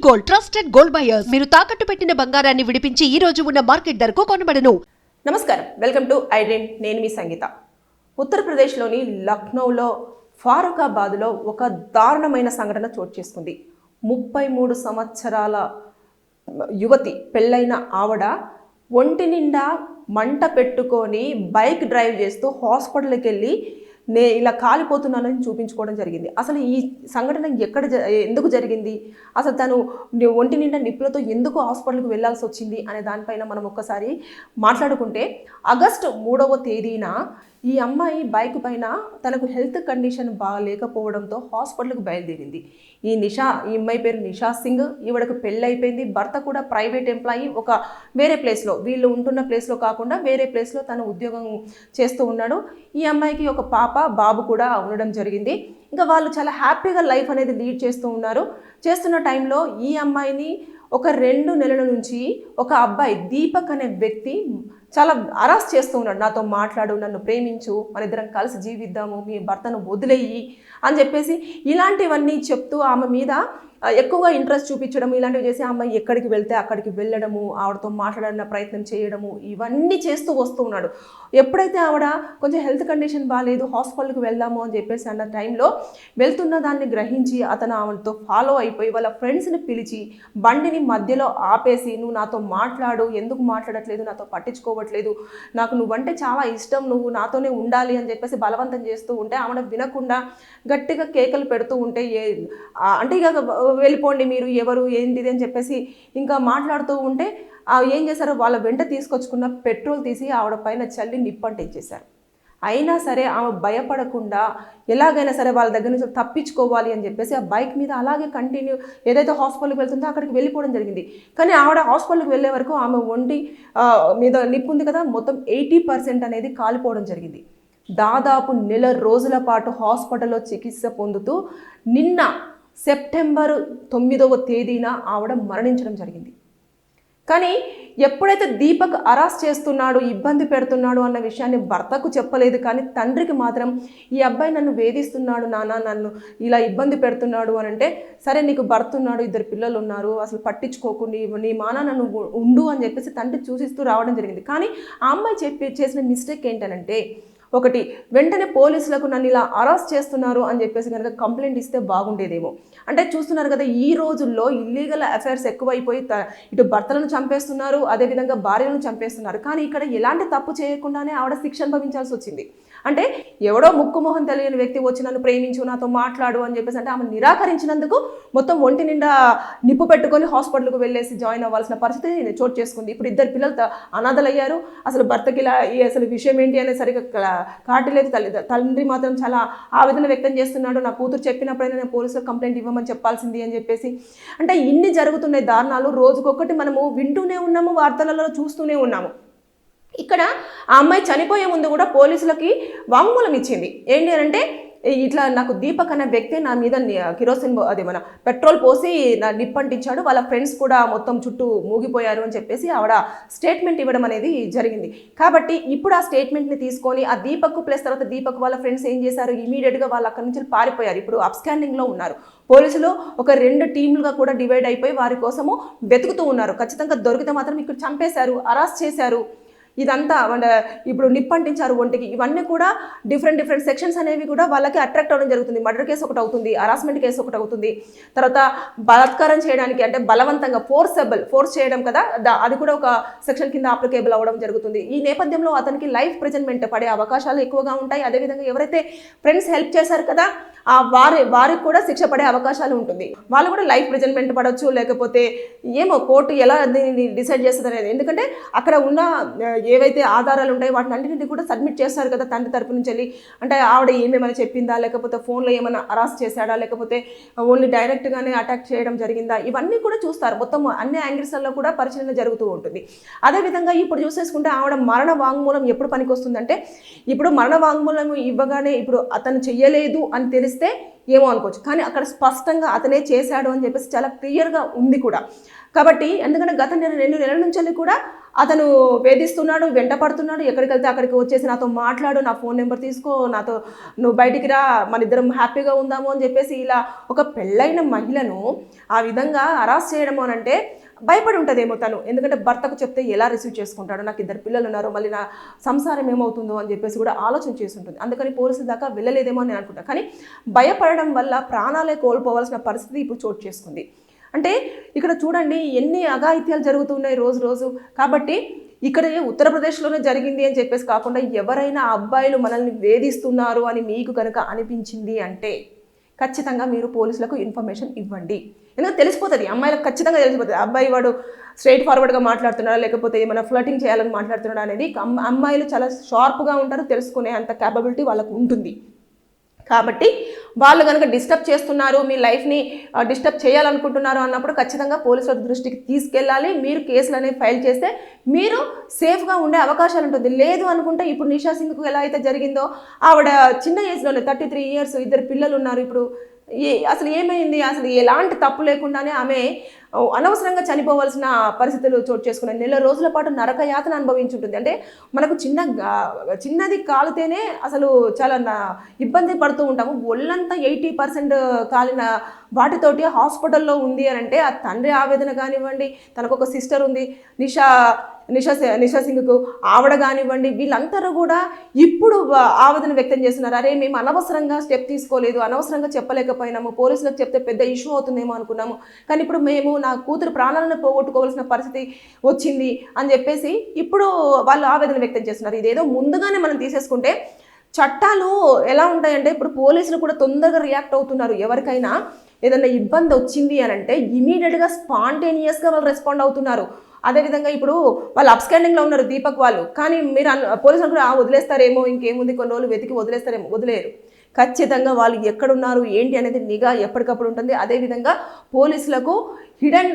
Gold, trusted gold buyers. మీరు తాకట్టు పెట్టిన బంగారాన్ని విడిపించి ఈ రోజు ఉన్న మార్కెట్ ధరకు కొనబడను. నమస్కారం, వెల్కమ్ టు ఐడ్రీమ్. నేను మీ సంగీత. ఉత్తరప్రదేశ్లోని లక్నోలో ఫారూఖాబాద్లో ఒక దారుణమైన సంఘటన చోటు చేసుకుంది. 33 సంవత్సరాల యువతి, పెళ్ళైన ఆవిడ ఒంటి నిండా మంట పెట్టుకొని బైక్ డ్రైవ్ చేస్తూ హాస్పిటల్కి వెళ్ళి ఇలా కాలిపోతున్నానని చూపించుకోవడం జరిగింది. అసలు ఈ సంఘటన ఎందుకు జరిగింది, అసలు తను ఒంటి నిండా నిప్పులతో ఎందుకు హాస్పిటల్కి వెళ్ళాల్సి వచ్చింది అనే దానిపైన మనం ఒక్కసారి మాట్లాడుకుంటే, ఆగస్టు 3వ తేదీన ఈ అమ్మాయి బైక్ పైన తనకు హెల్త్ కండిషన్ బాగాలేకపోవడంతో హాస్పిటల్కి బయలుదేరింది. ఈ అమ్మాయి పేరు నిషా సింగ్. ఈవిడకు పెళ్ళి అయిపోయింది. భర్త కూడా ప్రైవేట్ ఎంప్లాయీ, ఒక వేరే ప్లేస్లో, వీళ్ళు ఉంటున్న ప్లేస్లో కాకుండా వేరే ప్లేస్లో తను ఉద్యోగం చేస్తూ ఉన్నాడు. ఈ అమ్మాయికి ఒక పాప, బాబు కూడా ఉండడం జరిగింది. ఇంకా వాళ్ళు చాలా హ్యాపీగా లైఫ్ అనేది లీడ్ చేస్తూ ఉన్నారు. చేస్తున్న టైంలో ఈ అమ్మాయిని ఒక 2 నెలల నుంచి ఒక అబ్బాయి, దీపక్ అనే వ్యక్తి, చాలా అరాస్ చేస్తూ ఉన్నాడు. నాతో మాట్లాడు, నన్ను ప్రేమించు, మన ఇద్దరం కలిసి జీవిద్దాము, మీ భర్తను వదిలేయి అని చెప్పేసి ఇలాంటివన్నీ చెప్తూ ఆమె మీద ఎక్కువగా ఇంట్రెస్ట్ చూపించడము, ఇలాంటివి చేసి అమ్మాయి ఎక్కడికి వెళ్తే అక్కడికి వెళ్ళడము, ఆవిడతో మాట్లాడాలన్న ప్రయత్నం చేయడము, ఇవన్నీ చేస్తూ వస్తూ ఉన్నాడు. ఎప్పుడైతే ఆవిడ కొంచెం హెల్త్ కండిషన్ బాగాలేదు, హాస్పిటల్కి వెళ్దాము అని చెప్పేసి అన్న టైంలో వెళ్తున్న దాన్ని గ్రహించి అతను ఆవిడతో ఫాలో అయిపోయి వాళ్ళ ఫ్రెండ్స్ని పిలిచి బండిని మధ్యలో ఆపేసి, నువ్వు నాతో మాట్లాడు, ఎందుకు మాట్లాడట్లేదు, నాతో పట్టించుకోవట్లేదు, నాకు నువ్వంటే చాలా ఇష్టం, నువ్వు నాతోనే ఉండాలి అని చెప్పేసి బలవంతం చేస్తూ ఉంటే ఆవిడ వినకుండా గట్టిగా కేకలు పెడుతూ ఉంటే, అంటే ఇక వెళ్ళిపోండి మీరు, ఎవరు ఏంటిది అని చెప్పేసి ఇంకా మాట్లాడుతూ ఉంటే ఏం చేశారు, వాళ్ళ వెంట తీసుకొచ్చుకున్న పెట్రోల్ తీసి ఆవిడ పైన చల్లి నిప్పంటించేశారు. అయినా సరే ఆమె భయపడకుండా ఎలాగైనా సరే వాళ్ళ దగ్గర నుంచి తప్పించుకోవాలి అని చెప్పేసి ఆ బైక్ మీద అలాగే కంటిన్యూ, ఏదైతే హాస్పిటల్కి వెళ్తుందో అక్కడికి వెళ్ళిపోవడం జరిగింది. కానీ ఆవిడ హాస్పిటల్కి వెళ్ళే వరకు ఆమె ఒంటి మీద నిప్పు ఉంది కదా, మొత్తం 80% అనేది కాలిపోవడం జరిగింది. దాదాపు 1 నెల రోజుల పాటు హాస్పిటల్లో చికిత్స పొందుతూ నిన్న సెప్టెంబర్ 9వ తేదీన ఆవిడ మరణించడం జరిగింది. కానీ ఎప్పుడైతే దీపక్ అరాస్ చేస్తున్నాడు, ఇబ్బంది పెడుతున్నాడు అన్న విషయాన్ని భర్తకు చెప్పలేదు. కానీ తండ్రికి మాత్రం ఈ అబ్బాయి నన్ను వేధిస్తున్నాడు నాన్న, నన్ను ఇలా ఇబ్బంది పెడుతున్నాడు అని అంటే, సరే నీకు భర్త ఉన్నాడు, 2 పిల్లలు ఉన్నారు, అసలు పట్టించుకోకు, నీ మాన నన్ను ఉండు అని చెప్పేసి తండ్రి చూసిస్తూ రావడం జరిగింది. కానీ ఆ అమ్మాయి చేసిన మిస్టేక్ ఏంటనంటే, ఒకటి, వెంటనే పోలీసులకు నన్ను ఇలా అరెస్ట్ చేస్తున్నారు అని చెప్పేసి కనుక కంప్లైంట్ ఇస్తే బాగుండేదేమో. అంటే చూస్తున్నారు కదా, ఈ రోజుల్లో ఇల్లీగల్ అఫైర్స్ ఎక్కువైపోయి ఇటు భర్తలను చంపేస్తున్నారు, అదేవిధంగా భార్యలను చంపేస్తున్నారు. కానీ ఇక్కడ ఎలాంటి తప్పు చేయకుండానే ఆవిడ శిక్ష అనుభవించాల్సి వచ్చింది. అంటే ఎవడో ముక్కు మొహం తెలియని వ్యక్తి వచ్చి నన్ను ప్రేమించు, నాతో మాట్లాడు అని చెప్పేసి అంటే ఆమె నిరాకరించినందుకు మొత్తం ఒంటి నిండా నిప్పు పెట్టుకొని హాస్పిటల్కి వెళ్ళేసి జాయిన్ అవ్వాల్సిన పరిస్థితి చోటు చేసుకుంది. ఇప్పుడు 2 పిల్లలు అనాథలయ్యారు. అసలు భర్తకి ఇలా అసలు విషయం ఏంటి అనేది సరిగ్గా కాటలేదు. తండ్రి మాత్రం చాలా ఆవేదన వ్యక్తం చేస్తున్నాడు. నా కూతురు చెప్పినప్పుడైనా నేను పోలీసులకు కంప్లైంట్ ఇవ్వమని చెప్పాల్సింది అని చెప్పేసి. అంటే ఇన్ని జరుగుతున్నాయి దారుణాలు, రోజుకొకటి మనము వింటూనే ఉన్నాము, వార్తలలో చూస్తూనే ఉన్నాము. ఇక్కడ ఆ అమ్మాయి చనిపోయే ముందు కూడా పోలీసులకి వాంగ్మూలం ఇచ్చింది. ఏంటి అంటే, ఇట్లా నాకు దీపక్ అనే వ్యక్తి నా మీద కిరోసిన్, అదే మన పెట్రోల్ పోసి నా నిప్పంటించాడు, వాళ్ళ ఫ్రెండ్స్ కూడా మొత్తం చుట్టూ మూగిపోయారు అని చెప్పేసి ఆవిడ స్టేట్మెంట్ ఇవ్వడం అనేది జరిగింది. కాబట్టి ఇప్పుడు ఆ స్టేట్మెంట్ని తీసుకొని ఆ దీపక్ ప్లస్ తర్వాత దీపక్ వాళ్ళ ఫ్రెండ్స్ ఏం చేశారు, ఇమీడియట్గా వాళ్ళు అక్కడి నుంచి పారిపోయారు. ఇప్పుడు అప్స్కాండింగ్లో ఉన్నారు. పోలీసులు ఒక 2 టీంలుగా కూడా డివైడ్ అయిపోయి వారి కోసము వెతుకుతూ ఉన్నారు. ఖచ్చితంగా దొరికితే మాత్రం ఇక్కడ చంపేశారు, అరెస్ట్ చేశారు. ఇదంతా ఇప్పుడు నిప్పంటించారు ఒంటికి. ఇవన్నీ కూడా డిఫరెంట్ సెక్షన్స్ అనేవి కూడా వాళ్ళకి అట్రాక్ట్ అవ్వడం జరుగుతుంది. మర్డర్ కేసు ఒకటి అవుతుంది, హరాస్మెంట్ కేసు ఒకటి అవుతుంది, తర్వాత బలాత్కారం చేయడానికి అంటే బలవంతంగా ఫోర్స్ చేయడం కదా, అది కూడా ఒక సెక్షన్ కింద అప్లికేబుల్ అవ్వడం జరుగుతుంది. ఈ నేపథ్యంలో అతనికి లైఫ్ ప్రిజన్మెంట్ పడే అవకాశాలు ఎక్కువగా ఉంటాయి. అదేవిధంగా ఎవరైతే ఫ్రెండ్స్ హెల్ప్ చేశారు కదా వారికి కూడా శిక్ష పడే అవకాశాలు ఉంటుంది. వాళ్ళు కూడా లైఫ్ ప్రిజన్మెంట్ పడవచ్చు, లేకపోతే ఏమో కోర్టు ఎలా దీన్ని డిసైడ్ చేస్తుంది అనేది. ఎందుకంటే అక్కడ ఉన్న ఏవైతే ఆధారాలు ఉంటాయో వాటిని అన్నింటినీ కూడా సబ్మిట్ చేస్తారు కదా తండ్రి తరపు నుంచి వెళ్ళి. అంటే ఆవిడ ఏమేమైనా చెప్పిందా, లేకపోతే ఫోన్లో ఏమైనా అరెస్ట్ చేశాడా, లేకపోతే ఓన్లీ డైరెక్ట్గానే అటాక్ చేయడం జరిగిందా, ఇవన్నీ కూడా చూస్తారు. మొత్తం అన్ని యాంగిల్స్లలో కూడా పరిశీలన జరుగుతూ ఉంటుంది. అదేవిధంగా ఇప్పుడు చూసేసుకుంటే ఆవిడ మరణ వాంగ్మూలం ఎప్పుడు పనికి వస్తుందంటే, ఇప్పుడు మరణ వాంగ్మూలం ఇవ్వగానే ఇప్పుడు అతను చెయ్యలేదు అని తెలిసి తెలిస్తే ఏమో అనుకోవచ్చు, కానీ అక్కడ స్పష్టంగా అతనే చేశాడు అని చెప్పేసి చాలా క్లియర్గా ఉంది కూడా. కాబట్టి ఎందుకంటే గత 2 నెలల నుంచి కూడా అతను వేధిస్తున్నాడు, వెంట పడుతున్నాడు, ఎక్కడికి వెళ్తే అక్కడికి వచ్చేసి నాతో మాట్లాడు, నా ఫోన్ నెంబర్ తీసుకో, నాతో నువ్వు బయటికి రా, మన ఇద్దరం హ్యాపీగా ఉందాము అని చెప్పేసి ఇలా ఒక పెళ్ళైన మహిళను ఆ విధంగా హరాస్ చేయడము అని అంటే భయపడి ఉంటుందేమో తను. ఎందుకంటే భర్తకు చెప్తే ఎలా రిసీవ్ చేసుకుంటాడు, నాకు 2 పిల్లలు ఉన్నారు, మళ్ళీ నా సంసారం ఏమవుతుందో అని చెప్పేసి కూడా ఆలోచన చేసి ఉంటుంది. అందుకని పోలీసుల దాకా వెళ్ళలేదేమో అని నేను అనుకుంటాను. కానీ భయపడడం వల్ల ప్రాణాలే కోల్పోవాల్సిన పరిస్థితి ఇప్పుడు చోటు చేసుకుంది. అంటే ఇక్కడ చూడండి ఎన్ని అఘాయిత్యాలు జరుగుతున్నాయి రోజు రోజు. కాబట్టి ఇక్కడ ఉత్తరప్రదేశ్లోనే జరిగింది అని చెప్పేసి కాకుండా ఎవరైనా అబ్బాయిలు మనల్ని వేధిస్తున్నారు అని మీకు కనుక అనిపించింది అంటే ఖచ్చితంగా మీరు పోలీసులకు ఇన్ఫర్మేషన్ ఇవ్వండి. ఎందుకంటే తెలిసిపోతుంది, అమ్మాయిలకు ఖచ్చితంగా తెలిసిపోతుంది అబ్బాయి వాడు స్ట్రైట్ ఫార్వర్డ్గా మాట్లాడుతున్నాడా లేకపోతే ఏమైనా ఫ్లర్టింగ్ చేయాలని మాట్లాడుతున్నాడా అనేది. అమ్మాయిలు చాలా షార్ప్గా ఉంటారు, తెలుసుకునే అంత క్యాపబిలిటీ వాళ్ళకు ఉంటుంది. కాబట్టి వాళ్ళు కనుక డిస్టర్బ్ చేస్తున్నారు, మీ లైఫ్ని డిస్టర్బ్ చేయాలనుకుంటున్నారు అన్నప్పుడు ఖచ్చితంగా పోలీసుల దృష్టికి తీసుకెళ్ళాలి. మీరు కేసులు అనేవి ఫైల్ చేస్తే మీరు సేఫ్గా ఉండే అవకాశాలు ఉంటుంది. లేదు అనుకుంటే ఇప్పుడు నిషా సింగ్కు ఎలా అయితే జరిగిందో, ఆవిడ చిన్న ఏజ్లోనే 33 years, 2 పిల్లలు ఉన్నారు. ఇప్పుడు అసలు ఏమైంది, అసలు ఎలాంటి తప్పు లేకుండానే ఆమె అనవసరంగా చనిపోవాల్సిన పరిస్థితులు చోటు చేసుకున్నాయి. 1 నెల రోజుల పాటు నరకయాతన అనుభవించుంటుంది. అంటే మనకు చిన్నది కాలితేనే అసలు చాలా ఇబ్బంది పడుతూ ఉంటాము. ఒళ్ళంతా 80% కాలిన వాటితోటి హాస్పిటల్లో ఉంది అని అంటే ఆ తండ్రి ఆవేదన కానివ్వండి, తనకు ఒక సిస్టర్ ఉంది నిషా సింగ్కు, ఆవిడ కానివ్వండి, వీళ్ళందరూ కూడా ఇప్పుడు ఆవేదన వ్యక్తం చేస్తున్నారు. అరే మేము అనవసరంగా స్టెప్ తీసుకోలేదు, అనవసరంగా చెప్పలేకపోయినాము, పోలీసులకు చెప్తే పెద్ద ఇష్యూ అవుతుందేమో అనుకున్నాము, కానీ ఇప్పుడు మేము నా కూతురు ప్రాణాలను పోగొట్టుకోవాల్సిన పరిస్థితి వచ్చింది అని చెప్పేసి ఇప్పుడు వాళ్ళు ఆవేదన వ్యక్తం చేస్తున్నారు. ఇదేదో ముందుగానే మనం తీసేసుకుంటే చట్టాలు ఎలా ఉంటాయంటే ఇప్పుడు పోలీసులు కూడా తొందరగా రియాక్ట్ అవుతున్నారు. ఎవరికైనా ఏదైనా ఇబ్బంది వచ్చింది అని అంటే ఇమీడియట్గా స్పాంటేనియస్గా వాళ్ళు రెస్పాండ్ అవుతున్నారు. అదేవిధంగా ఇప్పుడు వాళ్ళు అప్స్కాండింగ్లో ఉన్నారు దీపక్ వాళ్ళు, కానీ మీరు పోలీసులు కూడా వదిలేస్తారేమో, ఇంకేముంది కొన్ని రోజులు వెతికి వదిలేస్తారేమో, వదిలేరు. ఖచ్చితంగా వాళ్ళు ఎక్కడున్నారు ఏంటి అనేది నిఘా ఎప్పటికప్పుడు ఉంటుంది. అదేవిధంగా పోలీసులకు హిడెన్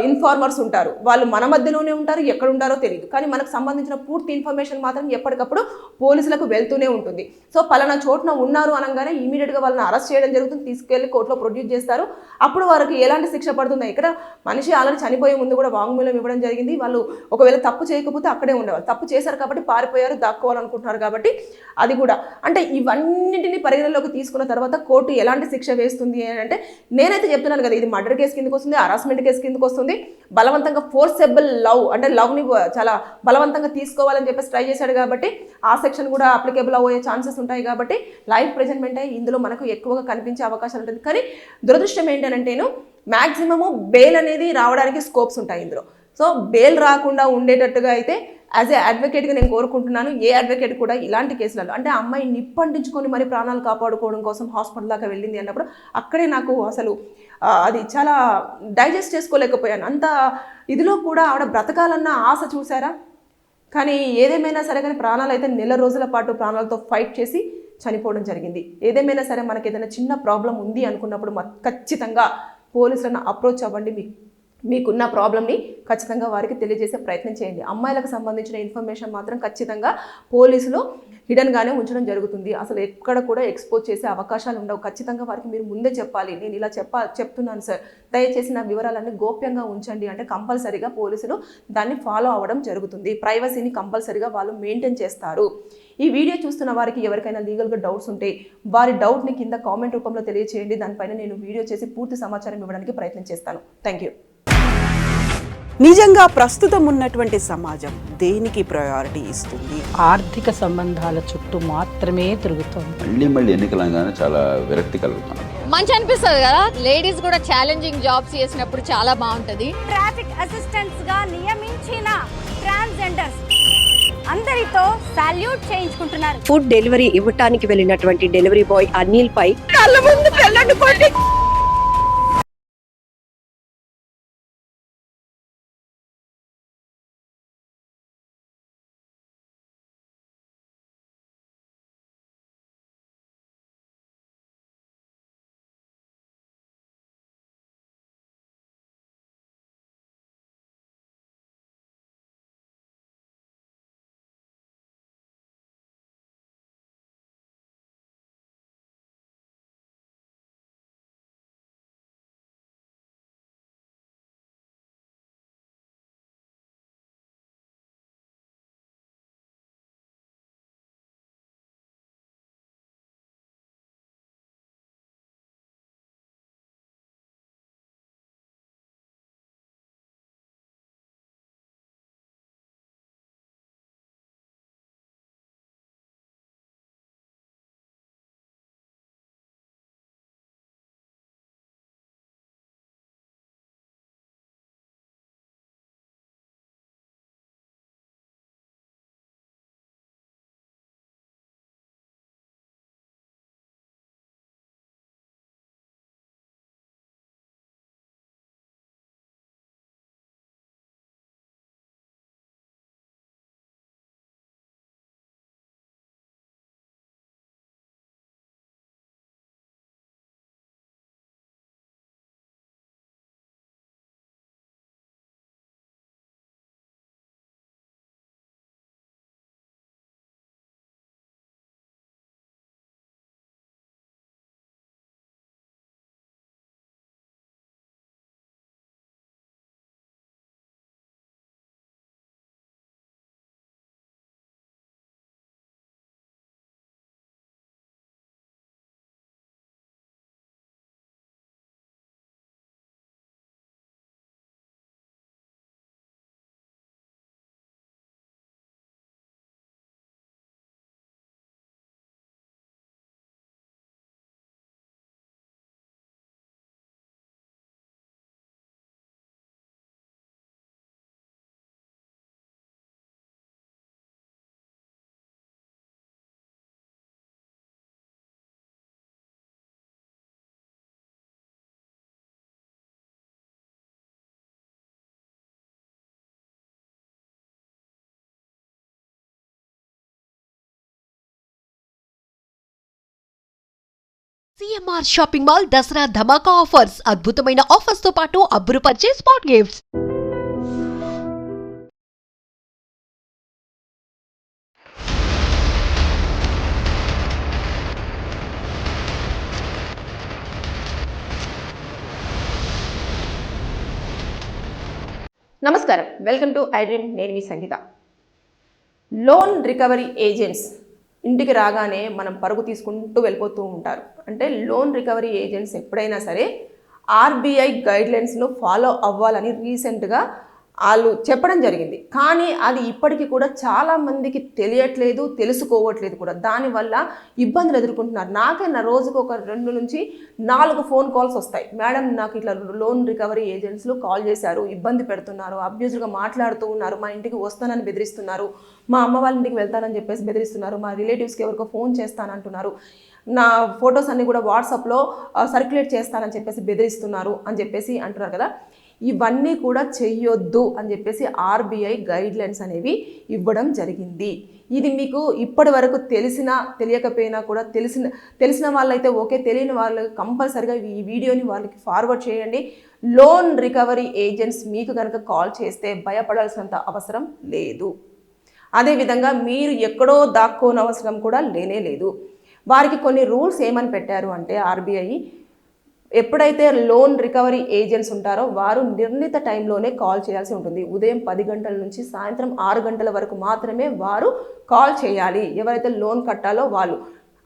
ఇన్ఫార్మర్స్ ఉంటారు, వాళ్ళు మన మధ్యలోనే ఉంటారు, ఎక్కడ ఉంటారో తెలియదు, కానీ మనకు సంబంధించిన పూర్తి ఇన్ఫర్మేషన్ మాత్రం ఎప్పటికప్పుడు పోలీసులకు వెళ్తూనే ఉంటుంది. సో పలానా చోటున ఉన్నారు అనగానే ఇమీడియట్గా వాళ్ళని అరెస్ట్ చేయడం జరుగుతుంది, తీసుకెళ్లి కోర్టులో ప్రొడ్యూస్ చేస్తారు. అప్పుడు వారికి ఎలాంటి శిక్ష పడుతుంది. ఇక్కడ మనిషి ఆల్రెడీ చనిపోయే ముందు కూడా వాంగ్మూలం ఇవ్వడం జరిగింది. వాళ్ళు ఒకవేళ తప్పు చేయకపోతే అక్కడే ఉండేవాళ్ళు, తప్పు చేశారు కాబట్టి పారిపోయారు, దాక్కోవాలనుకుంటున్నారు కాబట్టి అది కూడా. అంటే ఇవన్నింటినీ పరిగణలోకి తీసుకున్న తర్వాత కోర్టు ఎలాంటి శిక్ష వేస్తుంది అని అంటే నేనైతే చెప్తున్నాను కదా, ఇది మర్డర్ కేసు కిందకు వస్తుంది, హరాస్మెంట్ కేసు కిందకు వస్తుంది, బలవంతంగా ఫోర్సెబుల్ లవ్ అంటే లవ్ని చాలా బలవంతంగా తీసుకోవాలని చెప్పేసి ట్రై చేశాడు కాబట్టి ఆ సెక్షన్ కూడా అప్లికేబుల్ అయ్యే ఛాన్సెస్ ఉంటాయి. కాబట్టి లైఫ్ ప్రెజెంట్మెంట్ ఇందులో మనకు ఎక్కువగా కనిపించే అవకాశాలు ఉంటుంది. కానీ దురదృష్టం ఏంటంటేను మ్యాక్సిమము బెయిల్ అనేది రావడానికి స్కోప్స్ ఉంటాయి ఇందులో. సో బెయిల్ రాకుండా ఉండేటట్టుగా అయితే యాజ్ ఏ అడ్వకేట్గా నేను కోరుకుంటున్నాను. ఏ అడ్వకేట్ కూడా ఇలాంటి కేసులలో అంటే అమ్మాయి నిప్పంటించుకొని మరి ప్రాణాలు కాపాడుకోవడం కోసం హాస్పిటల్ దాకా వెళ్ళింది అన్నప్పుడు అక్కడే నాకు అసలు అది చాలా డైజెస్ట్ చేసుకోలేకపోయాను. అంత ఇదిలో కూడా ఆవిడ బ్రతకాలన్న ఆశ చూసారా. కానీ ఏదేమైనా సరే కానీ ప్రాణాలు అయితే 1 నెల రోజుల పాటు ప్రాణాలతో ఫైట్ చేసి చనిపోవడం జరిగింది. ఏదేమైనా సరే మనకి ఏదైనా చిన్న ప్రాబ్లం ఉంది అనుకున్నప్పుడు ఖచ్చితంగా పోలీసులను అప్రోచ్ అవ్వండి. మీకున్న ప్రాబ్లమ్ని ఖచ్చితంగా వారికి తెలియజేసే ప్రయత్నం చేయండి. అమ్మాయిలకు సంబంధించిన ఇన్ఫర్మేషన్ మాత్రం ఖచ్చితంగా పోలీసులు హిడెన్గానే ఉంచడం జరుగుతుంది. అసలు ఎక్కడ కూడా ఎక్స్పోజ్ చేసే అవకాశాలు ఉండవు. ఖచ్చితంగా వారికి మీరు ముందే చెప్పాలి, నేను ఇలా చెప్తున్నాను సార్, దయచేసి నా వివరాలన్నీ గోప్యంగా ఉంచండి అంటే కంపల్సరీగా పోలీసులు దాన్ని ఫాలో అవ్వడం జరుగుతుంది. ప్రైవసీని కంపల్సరీగా వాళ్ళు మెయింటైన్ చేస్తారు. ఈ వీడియో చూస్తున్న వారికి ఎవరికైనా లీగల్గా డౌట్స్ ఉంటే వారి డౌట్ని కింద కామెంట్ రూపంలో తెలియజేయండి. దానిపైన నేను వీడియో చేసి పూర్తి సమాచారం ఇవ్వడానికి ప్రయత్నం చేస్తాను. Thank you. నిజంగా ప్రస్తుతం ఉన్నటువంటి సమాజం దేనికి ప్రయారిటీ ఇస్తుంది? ఆర్థిక సంబంధాల చుట్టూ మాత్రమే తిరుగుతుంది. మళ్ళీ ఎన్నికలంగానే చాలా విరక్తి కలుగుతాను. మంచి అనిపిస్తుంది కదా, లేడీస్ కూడా ఛాలెంజింగ్ జాబ్స్ చేసినప్పుడు చాలా బాగుంటది. ట్రాఫిక్ అసిస్టెంట్స్ గా నియమించిన ట్రాన్స్జెండర్స్ అందరితో సాల్యూట్ చేయించుకుంటున్నారు. ఫుడ్ డెలివరీ ఇవ్వటానికి వెళ్ళినటువంటి డెలివరీ బాయ్ అనిల్ పై కళ్ళ ముందు సిఎంఆర్ షాపింగ్ మాల్ దసరా ధమాకా ఆఫర్స్, అద్భుతమైన ఆఫర్స్ తో పాటు అబ్బురుపరిచే స్పాట్ గిఫ్ట్స్. నమస్కారం, వెల్కమ్ టు ఐడ్రీమ్. నేను మీ సంగీత. లోన్ రికవరీ ఏజెంట్స్ ఇంటికి రాగానే మనం పరుగు తీసుకుంటూ వెళ్ళిపోతూ ఉంటారు. అంటే లోన్ రికవరీ ఏజెంట్స్ ఎప్పుడైనా సరే ఆర్బీఐ గైడ్లైన్స్ను ఫాలో అవ్వాలని రీసెంట్గా వాళ్ళు చెప్పడం జరిగింది. కానీ అది ఇప్పటికీ కూడా చాలామందికి తెలియట్లేదు, తెలుసుకోవట్లేదు కూడా. దానివల్ల ఇబ్బందులు ఎదుర్కొంటున్నారు. నాకైనా రోజుకు ఒక 2 నుంచి 4 ఫోన్ కాల్స్ వస్తాయి. మేడం, నాకు ఇట్లా లోన్ రికవరీ ఏజెంట్స్లు కాల్ చేశారు, ఇబ్బంది పెడుతున్నారు, అబ్యూజ్గా మాట్లాడుతూ ఉన్నారు, మా ఇంటికి వస్తానని బెదిరిస్తున్నారు, మా అమ్మ వాళ్ళ ఇంటికి వెళ్తానని చెప్పేసి బెదిరిస్తున్నారు, మా రిలేటివ్స్కి ఎవరికో ఫోన్ చేస్తానంటున్నారు, నా ఫొటోస్ అన్నీ కూడా వాట్సాప్లో సర్క్యులేట్ చేస్తానని చెప్పేసి బెదిరిస్తున్నారు అని చెప్పేసి అంటున్నారు కదా. ఇవన్నీ కూడా చెయ్యొద్దు అని చెప్పేసి ఆర్బీఐ గైడ్లైన్స్ అనేవి ఇవ్వడం జరిగింది. ఇది మీకు ఇప్పటి వరకు తెలిసినా తెలియకపోయినా కూడా తెలిసిన వాళ్ళైతే ఓకే, తెలియని వాళ్ళు కంపల్సరిగా ఈ వీడియోని వాళ్ళకి ఫార్వర్డ్ చేయండి. లోన్ రికవరీ ఏజెంట్స్ మీకు కనుక కాల్ చేస్తే భయపడాల్సినంత అవసరం లేదు. అదేవిధంగా మీరు ఎక్కడో దాక్కోనవసరం కూడా లేనే లేదు. వారికి కొన్ని రూల్స్ ఏమని పెట్టారు అంటే ఆర్బీఐ, ఎప్పుడైతే లోన్ రికవరీ ఏజెంట్స్ ఉంటారో వారు నిర్ణీత టైంలోనే కాల్ చేయాల్సి ఉంటుంది. ఉదయం 10 గంటల నుంచి సాయంత్రం 6 గంటల వరకు మాత్రమే వారు కాల్ చేయాలి, ఎవరైతే లోన్ కట్టాలో వాళ్ళు.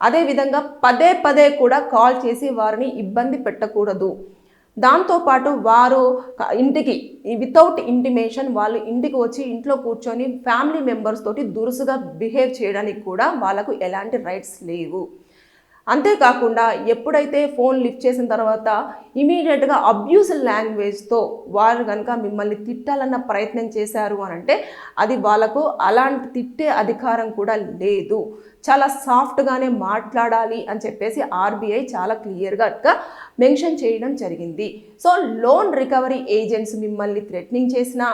అదేవిధంగా పదే కూడా కాల్ చేసి వారిని ఇబ్బంది పెట్టకూడదు. దాంతోపాటు వారు ఇంటికి వితౌట్ ఇంటిమేషన్ వాళ్ళు ఇంటికి వచ్చి ఇంట్లో కూర్చొని ఫ్యామిలీ మెంబర్స్ తోటి దురుసుగా బిహేవ్ చేయడానికి కూడా వాళ్ళకు ఎలాంటి రైట్స్ లేవు. అంతేకాకుండా ఎప్పుడైతే ఫోన్ లిఫ్ట్ చేసిన తర్వాత ఇమీడియట్గా అబ్యూజివ్ లాంగ్వేజ్తో వారు కనుక మిమ్మల్ని తిట్టాలన్న ప్రయత్నం చేశారు అని అంటే అది వాళ్ళకు అలాంటి తిట్టే అధికారం కూడా లేదు. చాలా సాఫ్ట్గానే మాట్లాడాలి అని చెప్పేసి ఆర్బీఐ చాలా క్లియర్గా మెన్షన్ చేయడం జరిగింది. సో లోన్ రికవరీ ఏజెంట్స్ మిమ్మల్ని థ్రెటనింగ్ చేసినా,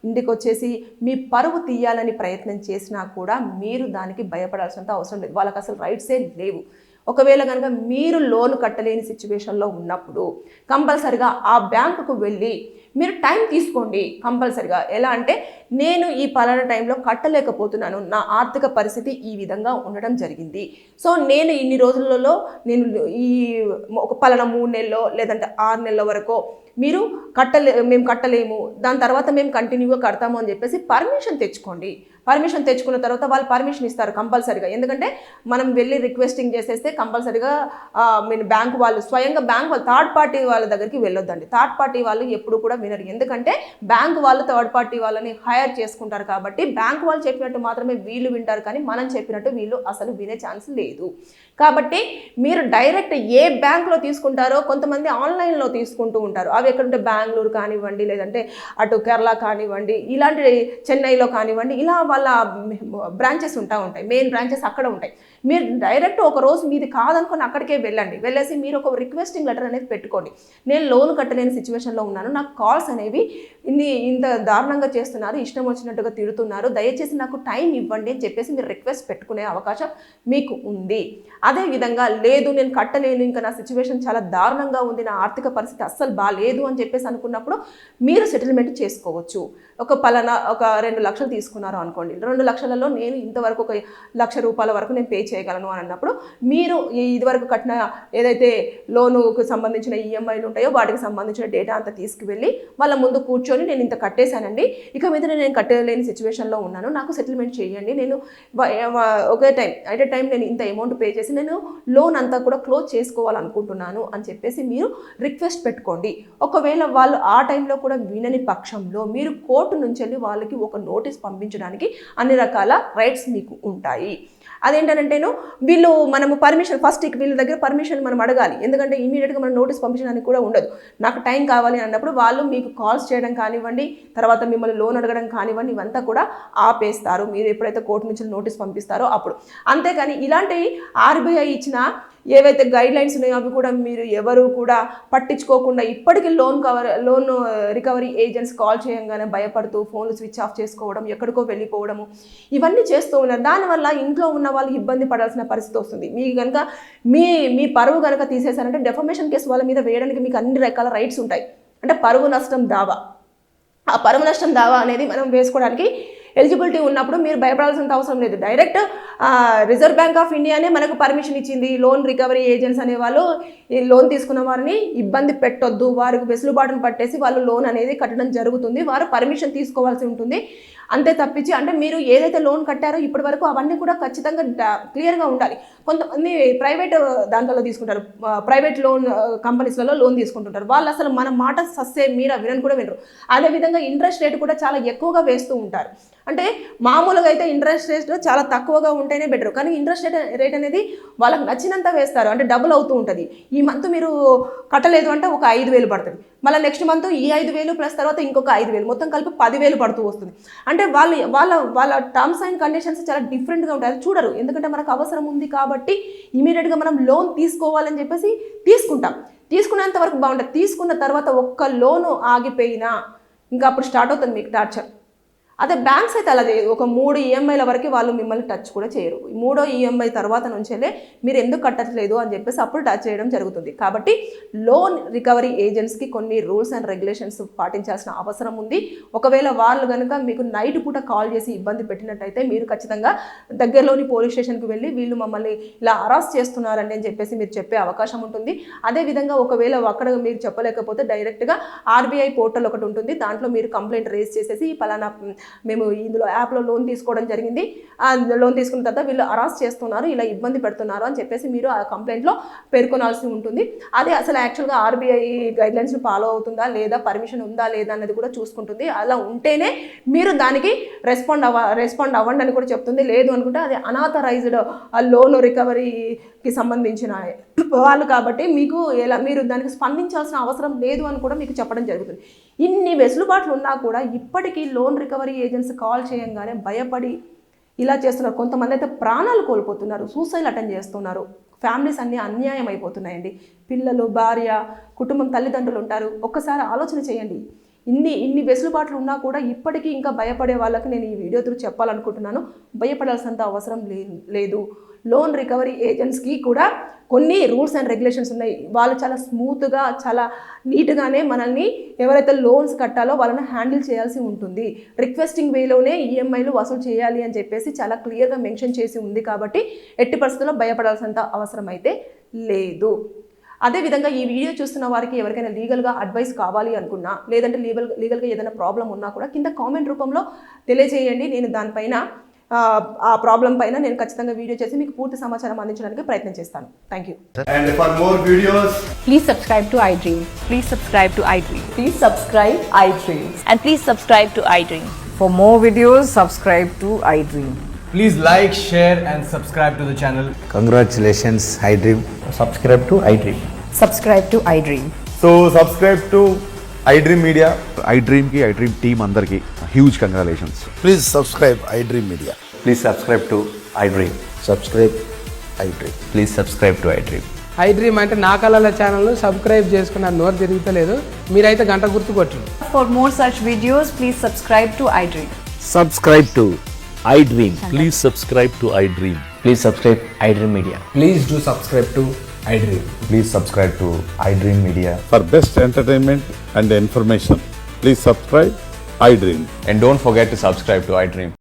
ఇంటికి వచ్చేసి మీ పరువు తీయాలని ప్రయత్నం చేసినా కూడా మీరు దానికి భయపడాల్సినంత అవసరం లేదు. వాళ్ళకి అసలు రైట్సే లేవు. ఒకవేళ కనుక మీరు లోన్ కట్టలేని సిచ్యువేషన్లో ఉన్నప్పుడు కంపల్సరిగా ఆ బ్యాంకుకు వెళ్ళి మీరు టైం తీసుకోండి. కంపల్సరిగా ఎలా అంటే, నేను ఈ పలానా టైంలో కట్టలేకపోతున్నాను, నా ఆర్థిక పరిస్థితి ఈ విధంగా ఉండడం జరిగింది, సో నేను ఇన్ని రోజులలో నేను ఈ ఒక పలానా 3 నెలలో లేదంటే 6 నెలల వరకు మీరు మేము కట్టలేము, దాని తర్వాత మేము కంటిన్యూగా కడతాము అని చెప్పేసి పర్మిషన్ తెచ్చుకోండి. పర్మిషన్ తెచ్చుకున్న తర్వాత వాళ్ళు పర్మిషన్ ఇస్తారు కంపల్సరిగా. ఎందుకంటే మనం వెళ్ళి రిక్వెస్టింగ్ చేసేస్తే కంపల్సరిగా మీరు బ్యాంకు వాళ్ళు స్వయంగా బ్యాంక్ వాళ్ళు థర్డ్ పార్టీ వాళ్ళ దగ్గరికి వెళ్ళొద్దండి. థర్డ్ పార్టీ వాళ్ళు ఎప్పుడు కూడా వినరు. ఎందుకంటే బ్యాంకు వాళ్ళు థర్డ్ పార్టీ వాళ్ళని హైర్ చేసుకుంటారు కాబట్టి బ్యాంకు వాళ్ళు చెప్పినట్టు మాత్రమే వీళ్ళు వింటారు, కానీ మనం చెప్పినట్టు వీళ్ళు అసలు వినే ఛాన్స్ లేదు. కాబట్టి మీరు డైరెక్ట్ ఏ బ్యాంకులో తీసుకుంటారో, కొంతమంది ఆన్లైన్లో తీసుకుంటూ ఉంటారు. అవి ఎక్కడుంటే బెంగళూరు కానివ్వండి, లేదంటే అటు కేరళ కానివ్వండి, ఇలాంటి చెన్నైలో కానివ్వండి, ఇలా వాళ్ళ బ్రాంచెస్ ఉంటాయి, మెయిన్ బ్రాంచెస్ అక్కడ ఉంటాయి. మీరు డైరెక్ట్ ఒక రోజు మీది కాదనుకొని అక్కడికే వెళ్ళేసి మీరు ఒక రిక్వెస్టింగ్ లెటర్ అనేది పెట్టుకోండి. నేను లోన్ కట్టలేని సిచ్యువేషన్లో ఉన్నాను, నాకు కాల్స్ అనేవి ఇంత దారుణంగా చేస్తున్నారు, ఇష్టం వచ్చినట్టుగా తిడుతున్నారు, దయచేసి నాకు టైం ఇవ్వండి అని చెప్పేసి మీరు రిక్వెస్ట్ పెట్టుకునే అవకాశం మీకు ఉంది. అదేవిధంగా లేదు నేను కట్టలేను, ఇంకా నా సిచ్యువేషన్ చాలా దారుణంగా ఉంది, నా ఆర్థిక పరిస్థితి అస్సలు బాగాలేదు అని చెప్పేసి అనుకున్నప్పుడు మీరు సెటిల్మెంట్ చేసుకోవచ్చు. ఒక 2 లక్షలు తీసుకున్నారు అనుకోండి, 2 లక్షలలో నేను ఇంతవరకు ఒక 1,00,000 రూపాయల వరకు నేను పే చేయగలను అని అన్నప్పుడు మీరు ఇదివరకు కట్టిన ఏదైతే లోనుకు సంబంధించిన ఈఎంఐలు ఉంటాయో వాటికి సంబంధించిన డేటా అంతా తీసుకువెళ్ళి వాళ్ళ ముందు కూర్చొని, నేను ఇంత కట్టేశానండి, ఇక మీద నేను కట్టలేని సిచ్యువేషన్లో ఉన్నాను, నాకు సెటిల్మెంట్ చేయండి, నేను ఒకే టైం నేను ఇంత అమౌంట్ పే చేసి నేను లోన్ అంతా కూడా క్లోజ్ చేసుకోవాలనుకుంటున్నాను అని చెప్పేసి మీరు రిక్వెస్ట్ పెట్టుకోండి. ఒకవేళ వాళ్ళు ఆ టైంలో కూడా వినని పక్షంలో మీరు కోర్టు నుంచి వెళ్ళి వాళ్ళకి ఒక నోటీస్ పంపించడానికి అన్ని రకాల రైట్స్ మీకు ఉంటాయి. అదేంటంటేను మనము పర్మిషన్ ఫస్ట్ వీళ్ళ దగ్గర పర్మిషన్ మనం అడగాలి. ఎందుకంటే ఇమీడియట్గా మనం నోటీస్ పంపించడానికి కూడా ఉండదు. నాకు టైం కావాలి అన్నప్పుడు వాళ్ళు మీకు కాల్స్ చేయడం కానివ్వండి, తర్వాత మిమ్మల్ని లోన్ అడగడం కానివ్వండి, ఇవంతా కూడా ఆపేస్తారు మీరు ఎప్పుడైతే కోర్టు నుంచి నోటీస్ పంపిస్తారో అప్పుడు. అంతేకాని ఇలాంటి ఆర్బీఐ ఇచ్చిన ఏవైతే గైడ్ లైన్స్ ఉన్నాయో అవి కూడా మీరు ఎవరు కూడా పట్టించుకోకుండా ఇప్పటికీ లోన్ రికవరీ ఏజెంట్స్ కాల్ చేయంగానే భయపడుతూ ఫోన్లు స్విచ్ ఆఫ్ చేసుకోవడం, ఎక్కడికో వెళ్ళిపోవడము, ఇవన్నీ చేస్తూ ఉన్నారు. దానివల్ల ఇంట్లో ఉన్న వాళ్ళు ఇబ్బంది పడాల్సిన పరిస్థితి వస్తుంది. మీకు కనుక మీ పరువు కనుక తీసేశారంటే డెఫమేషన్ కేసు వాళ్ళ మీద వేయడానికి మీకు అన్ని రకాల రైట్స్ ఉంటాయి. అంటే పరువు నష్టం దావా, ఆ పరువు నష్టం దావా అనేది మనం వేసుకోవడానికి ఎలిజిబిలిటీ ఉన్నప్పుడు మీరు భయపడాల్సిన అవసరం లేదు. డైరెక్ట్ రిజర్వ్ బ్యాంక్ ఆఫ్ ఇండియానే మనకు పర్మిషన్ ఇచ్చింది. లోన్ రికవరీ ఏజెంట్స్ అనే వాళ్ళు ఈ లోన్ తీసుకున్న వారిని ఇబ్బంది పెట్టొద్దు, వారికి వెసులుబాటును పట్టేసి వాళ్ళు లోన్ అనేది కట్టడం జరుగుతుంది. వారు పర్మిషన్ తీసుకోవాల్సి ఉంటుంది. అంతే తప్పించి అంటే మీరు ఏదైతే లోన్ కట్టారో ఇప్పటి వరకు అవన్నీ కూడా ఖచ్చితంగా క్లియర్గా ఉండాలి. కొంతమంది ప్రైవేట్ దాంట్లో తీసుకుంటారు, ప్రైవేట్ లోన్ కంపెనీస్లలో లోన్ తీసుకుంటుంటారు. వాళ్ళు అసలు మన మాట సస్సే మీరు వినని కూడా వినరు. అదేవిధంగా ఇంట్రెస్ట్ రేట్ కూడా చాలా ఎక్కువగా వేస్తూ ఉంటారు. అంటే మామూలుగా అయితే ఇంట్రెస్ట్ రేట్ చాలా తక్కువగా ఉంటేనే బెటర్, కానీ ఇంట్రెస్ట్ రేట్ అనేది వాళ్ళకి నచ్చినంత వేస్తారు. అంటే డబుల్ అవుతూ ఉంటుంది. ఈ మంత్ మీరు కట్టలేదు అంటే ఒక 5,000 పడుతుంది, మళ్ళీ నెక్స్ట్ మంత్ ఈ 5,000 ప్లస్ తర్వాత ఇంకొక 5,000, మొత్తం కలిపి 10,000 పడుతూ వస్తుంది. అంటే వాళ్ళ టర్మ్స్ అండ్ కండిషన్స్ చాలా డిఫరెంట్గా ఉంటాయి. అది చూడరు, ఎందుకంటే మనకు అవసరం ఉంది కాబట్టి ఇమీడియట్గా మనం లోన్ తీసుకోవాలని చెప్పేసి తీసుకునేంత వరకు బాగుంటుంది. తీసుకున్న తర్వాత ఒక్క లోను ఆగిపోయినా ఇంకా అప్పుడు స్టార్ట్ అవుతుంది మీకు టార్చర్. అదే బ్యాంక్స్ అయితే అలా చేయదు. ఒక 3 ఈఎంఐల వరకు వాళ్ళు మిమ్మల్ని టచ్ కూడా చేయరు. 3వ ఈఎంఐ తర్వాత నుంచెల్లే మీరు ఎందుకు కట్టట్లేదు అని చెప్పేసి అప్పుడు టచ్ చేయడం జరుగుతుంది. కాబట్టి లోన్ రికవరీ ఏజెంట్స్కి కొన్ని రూల్స్ అండ్ రెగ్యులేషన్స్ పాటించాల్సిన అవసరం ఉంది. ఒకవేళ వాళ్ళు కనుక మీకు నైట్ పూట కాల్ చేసి ఇబ్బంది పెట్టినట్టయితే మీరు ఖచ్చితంగా దగ్గరలోని పోలీస్ స్టేషన్కి వెళ్ళి వీళ్ళు మమ్మల్ని ఇలా అరెస్ట్ చేస్తున్నారండి అని చెప్పేసి మీరు చెప్పే అవకాశం ఉంటుంది. అదేవిధంగా ఒకవేళ అక్కడ మీరు చెప్పలేకపోతే డైరెక్ట్గా ఆర్బీఐ పోర్టల్ ఒకటి ఉంటుంది, దాంట్లో మీరు కంప్లైంట్ రేజ్ చేసేసి పలానా మేము ఇందులో యాప్లో లోన్ తీసుకోవడం జరిగింది, ఆ లోన్ తీసుకున్న తర్వాత వీళ్ళు అరెస్ట్ చేస్తున్నారు, ఇలా ఇబ్బంది పెడుతున్నారు అని చెప్పేసి మీరు ఆ కంప్లైంట్లో పేర్కొనాల్సి ఉంటుంది. అదే అసలు యాక్చువల్గా ఆర్బీఐ గైడ్లైన్స్ని ఫాలో అవుతుందా లేదా, పర్మిషన్ ఉందా లేదా అన్నది కూడా చూసుకుంటుంది. అలా ఉంటేనే మీరు దానికి రెస్పాండ్ అవ్వండి అని కూడా చెప్తుంది. లేదు అనుకుంటే అది అనాథరైజ్డ్ లోన్ రికవరీకి సంబంధించిన వాళ్ళు కాబట్టి మీరు దానికి స్పందించాల్సిన అవసరం లేదు అని కూడా మీకు చెప్పడం జరుగుతుంది. ఇన్ని వెసులుబాట్లు ఉన్నా కూడా ఇప్పటికీ లోన్ రికవరీ ఏజెంట్స్ కాల్ చేయంగానే భయపడి ఇలా చేస్తున్నారు. కొంతమంది అయితే ప్రాణాలు కోల్పోతున్నారు, సూసైడ్ అటెంప్ట్ చేస్తున్నారు. ఫ్యామిలీస్ అన్నీ అన్యాయం అయిపోతున్నాయండి. పిల్లలు, భార్య, కుటుంబం, తల్లిదండ్రులు ఉంటారు. ఒక్కసారి ఆలోచన చేయండి. ఇన్ని వెసులుబాట్లు ఉన్నా కూడా ఇప్పటికీ ఇంకా భయపడే వాళ్ళకి నేను ఈ వీడియో త్రూ చెప్పాలనుకుంటున్నాను. భయపడాల్సినంత అవసరం లేదు. లోన్ రికవరీ ఏజెంట్స్కి కూడా కొన్ని రూల్స్ అండ్ రెగ్యులేషన్స్ ఉన్నాయి. వాళ్ళు చాలా స్మూత్గా, చాలా నీట్గానే మనల్ని ఎవరైతే లోన్స్ కట్టాలో వాళ్ళని హ్యాండిల్ చేయాల్సి ఉంటుంది. రిక్వెస్టింగ్ వేలోనే ఈఎంఐలు వసూలు చేయాలి అని చెప్పేసి చాలా క్లియర్గా మెన్షన్ చేసి ఉంది. కాబట్టి ఎట్టి పరిస్థితుల్లో భయపడాల్సినంత అవసరం అయితే లేదు. అదేవిధంగా ఈ వీడియో చూస్తున్న వారికి ఎవరికైనా లీగల్గా అడ్వైస్ కావాలి అనుకున్నా, లేదంటే లీగల్గా ఏదైనా ప్రాబ్లం ఉన్నా కూడా కింద కామెంట్ రూపంలో తెలియజేయండి. నేను దానిపైన ఆ ప్రాబ్లం పైన నేను ఖచ్చితంగా వీడియో చేసి మీకు పూర్తి సమాచారం అందించడానికి ప్రయత్నం చేస్తాను. Thank you. And for more videos, Please subscribe to iDream. Please subscribe to iDream. Please subscribe iDream. And please subscribe to iDream. For more videos, subscribe to iDream. please like, share and subscribe to the channel. Congratulations, iDream. Subscribe to iDream. Subscribe to iDream. So subscribe to iDream Media. iDream ki iDream team andarki huge congratulations. Please subscribe iDream Media. Please subscribe to iDream. Subscribe iDream. Please subscribe to iDream. iDream అంటే నా కళల ఛానల్ను subscribe చేసుకున్న నోరు తిరుగుతలేదు, మీరైతే గంట గుర్తు కొట్టండి. For more such videos, please subscribe to iDream. Subscribe to iDream. Please subscribe to iDream. Please subscribe iDream Media. Please do subscribe to iDream. Please subscribe to iDream Media. For best entertainment and information, please subscribe iDream. And don't forget to subscribe to iDream.